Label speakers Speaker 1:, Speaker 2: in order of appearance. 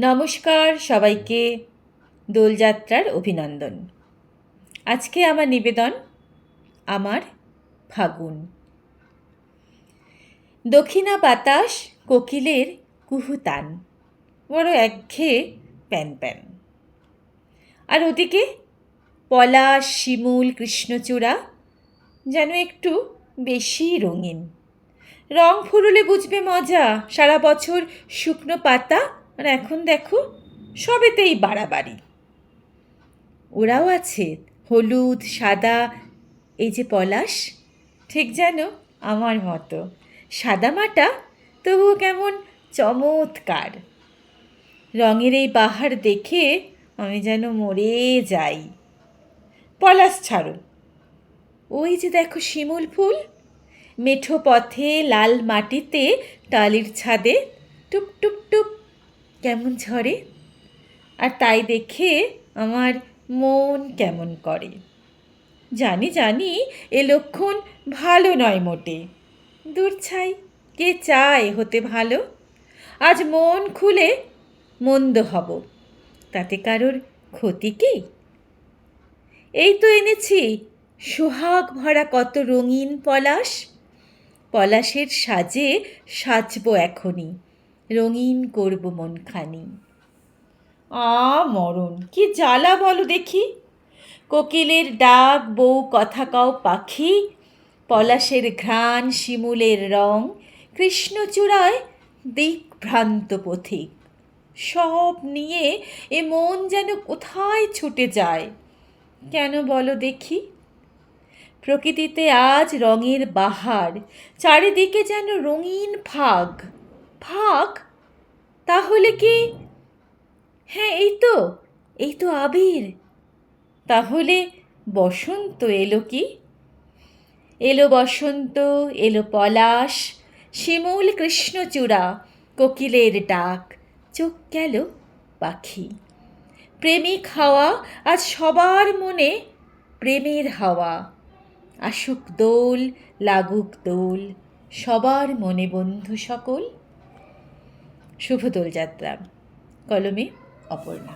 Speaker 1: নমস্কার সবাইকে, দোলযাত্রার অভিনন্দন। আজকে আমার নিবেদন আমার ফাগুন। দক্ষিণা বাতাস কোকিলের কুহুতান, বড় একঘেয়ে প্যান প্যান। আর ওদিকে পলাশ, শিমুল, কৃষ্ণচূড়া যেন একটু বেশি রঙিন। রং ফুরুলে বুঝবে মজা, সারা বছর শুকনো পাতা, আর এখন দেখো সবেতেই বাড়াবাড়ি। ওরাও আছে হলুদ, সাদা, এই যে পলাশ, ঠিক যেন আমার মতো সাদামাটা, তবুও কেমন চমৎকার। রঙের এই বাহার দেখে আমি যেন মরে যাই। পলাশ ছাড়ো, ওই যে দেখো শিমুল ফুল, মেঠো পথে লাল মাটিতে টালির ছাদে টুপ টুপ টুপ কেমন ঝরে। আর তাই দেখে আমার মন কেমন করে। জানি জানি এ লক্ষণ ভালো নয় মোটে, দূর ছাই, কে চায় হতে ভালো। আজ মন খুলে মন্দ হব, তাতে কারোর ক্ষতি কি? এই তো এনেছি সোহাগ ভরা কত রঙিন পলাশ, পলাশের সাজে সাজবো এখনই, রঙিন করব মনখানি। মরণ কি জ্বালা বলো দেখি। কোকিলের ডাক, বউ কথা কও পাখি, পলাশের ঘ্রাণ, শিমুলের রং, কৃষ্ণচূড়ায় দিকভ্রান্ত পথিক। সব নিয়ে এ মন যেন কোথায় ছুটে যায়, কেন বলো দেখি। প্রকৃতিতে আজ রঙের বাহার, চারিদিকে যেন রঙিন ফাগ। ফাগ তাহলে কি? হ্যাঁ, এই তো আবির। তাহলে বসন্ত এলো কি? এলো বসন্ত, এলো পলাশ, শিমুল, কৃষ্ণচূড়া, কোকিলের ডাক, চোখ গেল পাখি। প্রেমিক হাওয়া আজ সবার মনে, প্রেমের হাওয়া। আসুক দোল, লাগুক দোল, সবার মনে বন্ধু সকল। শুভ দোলযাত্রা। কলমে অপর্ণা।